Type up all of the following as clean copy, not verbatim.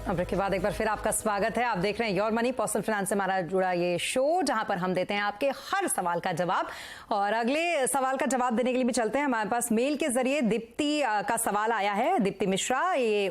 Break के बाद एक बार फिर आपका स्वागत है। आप देख रहे हैं योर मनी, पर्सनल फाइनेंस से हमारा जुड़ा ये शो, जहां पर हम देते हैं आपके हर सवाल का जवाब। और अगले सवाल का जवाब देने के लिए भी चलते हैं। हमारे पास मेल के जरिए दीप्ति का सवाल आया है। दीप्ति मिश्रा, ये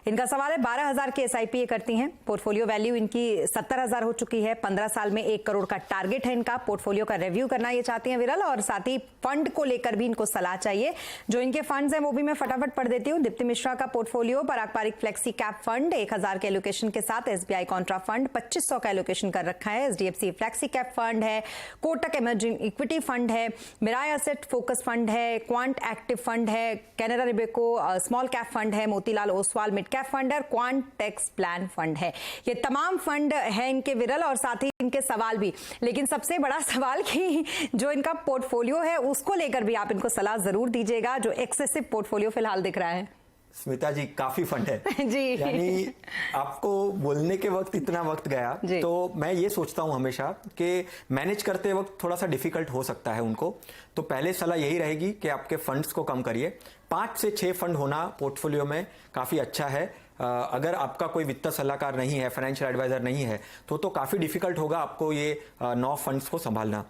इनका सवाल है 12,000 की SIP ये करती हैं। पोर्टफोलियो वैल्यू इनकी 70,000 हो चुकी है। 15 साल में 1 करोड़ का टारगेट है इनका। पोर्टफोलियो का रिव्यू करना ये चाहती हैं विरल, और साथ ही फंड को लेकर भी इनको सलाह चाहिए। जो इनके फंड्स हैं वो भी मैं फटाफट पढ़ देती हूँ। दीप्ति मिश्रा का पोर्टफोलियो पारंपरिक फ्लेक्सी कैप फंड 1,000 के एलोकेशन के साथ, SBI कॉन्ट्रा फंड 2,500 का एलोकेशन कर रखा है, HDFC फ्लेक्सी कैप फंड है, कोटक इमर्जिंग इक्विटी फंड है, मिराय एसेट फोकस फंड है, क्वांट एक्टिव फंड है, कैनरा रिबेको स्मॉल कैप फंड है, Motilal Oswal mid cap fund है, क्वांट टेक्स प्लान फंड है। ये तमाम फंड है इनके विरल, और साथ ही इनके सवाल भी। लेकिन सबसे बड़ा सवाल कि जो इनका पोर्टफोलियो है उसको लेकर भी आप इनको सलाह जरूर दीजिएगा, जो एक्सेसिव पोर्टफोलियो फिलहाल दिख रहा है। स्मिता जी, काफी फंड है जी। यानी आपको बोलने के वक्त इतना वक्त गया, तो मैं ये सोचता हूं हमेशा कि मैनेज करते वक्त थोड़ा सा डिफिकल्ट हो सकता है उनको। तो पहले सलाह यही रहेगी कि आपके फंड्स को कम करिए। 5 से 6 फंड होना पोर्टफोलियो में काफी अच्छा है। अगर आपका कोई वित्त सलाहकार नहीं है, फाइनेंशियल एडवाइजर नहीं है, तो काफी डिफिकल्ट होगा आपको ये 9 फंड्स को संभालना।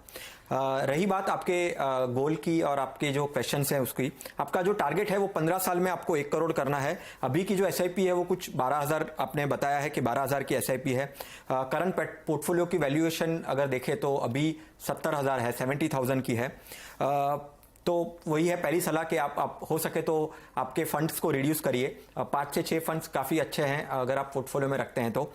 रही बात आपके गोल की और आपके जो क्वेश्चंस हैं उसकी, आपका जो टारगेट है वो 15 साल में आपको 1 करोड़ करना है। अभी की जो SIP है वो कुछ 12,000 आपने बताया है कि 12,000 की SIP है। करंट पोर्टफोलियो की वैल्यूएशन अगर देखें तो अभी 70,000 है, 70,000 की है। तो वही है पहली सलाह कि आप हो सके तो आपके फंड्स को रिड्यूस करिए। 5 से 6 फंड्स काफ़ी अच्छे हैं अगर आप पोर्टफोलियो में रखते हैं तो।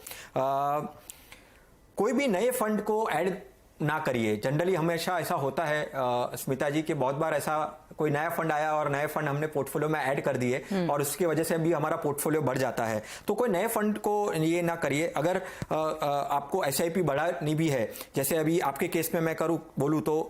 कोई भी नए फंड को ऐड ना करिए। जनरली हमेशा ऐसा होता है स्मिता जी कि बहुत बार ऐसा कोई नया फंड आया और नए फंड हमने पोर्टफोलियो में ऐड कर दिए और उसकी वजह से भी हमारा पोर्टफोलियो बढ़ जाता है। तो कोई नए फंड को ये ना करिए। अगर आपको SIP बढ़ानी भी है, जैसे अभी आपके केस में मैं बोलूँ तो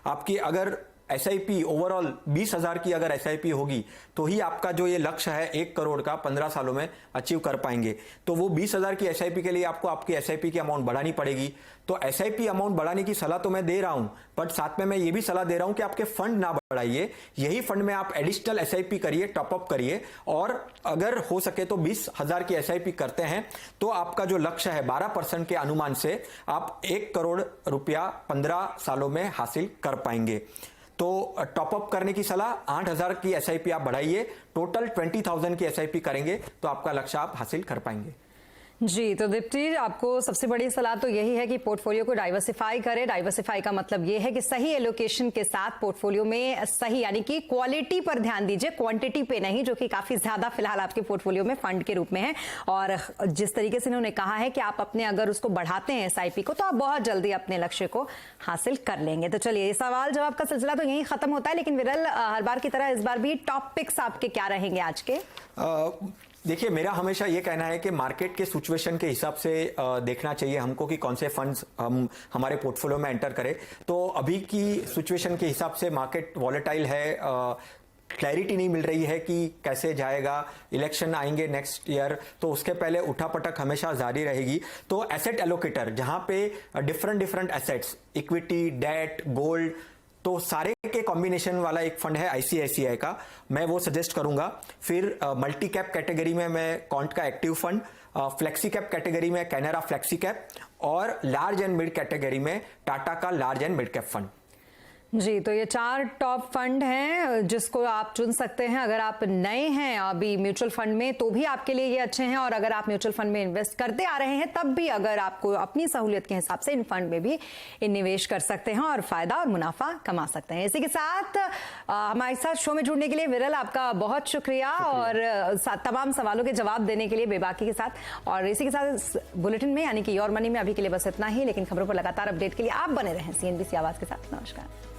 आपकी अगर SIP ओवरऑल 20,000 की अगर SIP होगी तो ही आपका जो ये लक्ष्य है 1 करोड़ का 15 सालों में अचीव कर पाएंगे। तो वो 20,000 की SIP के लिए आपको आपकी SIP की अमाउंट बढ़ानी पड़ेगी। तो SIP अमाउंट बढ़ाने की सलाह तो मैं दे रहा हूं, बट साथ में मैं ये भी सलाह दे रहा हूं कि आपके फंड ना बढ़ाइए। यही फंड में आप एडिशनल SIP करिए, टॉपअप करिए, और अगर हो सके तो 20,000 की SIP करते हैं तो आपका जो लक्ष्य है 12% के अनुमान से आप 1 करोड़ रुपया 15 सालों में हासिल कर पाएंगे। तो टॉपअप करने की सलाह 8,000 की SIP आप बढ़ाइए, टोटल 20,000 की SIP करेंगे तो आपका लक्ष्य आप हासिल कर पाएंगे। जी, तो दीप्ति, आपको सबसे बड़ी सलाह तो यही है कि पोर्टफोलियो को डाइवर्सिफाई करें। डाइवर्सिफाई का मतलब ये है कि सही एलोकेशन के साथ पोर्टफोलियो में सही, यानी कि क्वालिटी पर ध्यान दीजिए, क्वांटिटी पे नहीं, जो कि काफी ज्यादा फिलहाल आपके पोर्टफोलियो में फंड के रूप में है। और जिस तरीके से उन्होंने कहा है कि आप अपने अगर उसको बढ़ाते हैं SIP को, तो आप बहुत जल्दी अपने लक्ष्य को हासिल कर लेंगे। तो चलिए, सवाल जवाब का सिलसिला तो यही खत्म होता है, लेकिन विरल, हर बार की तरह इस बार भी टॉपिक्स आपके क्या रहेंगे आज के? देखिए, मेरा हमेशा ये कहना है कि मार्केट के सिचुएशन के हिसाब से देखना चाहिए हमको कि कौन से फंड्स हम हमारे पोर्टफोलियो में एंटर करें। तो अभी की सिचुएशन के हिसाब से मार्केट वॉलेटाइल है, क्लैरिटी नहीं मिल रही है कि कैसे जाएगा। इलेक्शन आएंगे नेक्स्ट ईयर, तो उसके पहले उठापटक हमेशा जारी रहेगी। तो एसेट एलोकेटर, जहां पे different assets, equity, debt, gold, तो सारे के कॉम्बिनेशन वाला एक फंड है ICICI का, मैं वो सजेस्ट करूंगा। फिर मल्टी कैप कैटेगरी में मैं क्वांट का active fund, flexi cap category में कैनरा फ्लेक्सी कैप, और लार्ज एंड मिड कैटेगरी में टाटा का large and mid cap fund. जी, तो ये 4 टॉप फंड हैं जिसको आप चुन सकते हैं। अगर आप नए हैं अभी म्यूचुअल फंड में तो भी आपके लिए ये अच्छे हैं, और अगर आप म्यूचुअल फंड में इन्वेस्ट करते आ रहे हैं तब भी अगर आपको अपनी सहूलियत के हिसाब से इन फंड में भी निवेश कर सकते हैं और फायदा और मुनाफा कमा सकते हैं। इसी के साथ हमारे साथ शो में जुड़ने के लिए विरल, आपका बहुत शुक्रिया, और तमाम सवालों के जवाब देने के लिए बेबाकी के साथ। और इसी के साथ बुलेटिन में, यानी कि योर मनी में अभी के लिए बस इतना ही, लेकिन खबरों पर लगातार अपडेट के लिए आप बने रहें CNBC आवाज के साथ। नमस्कार।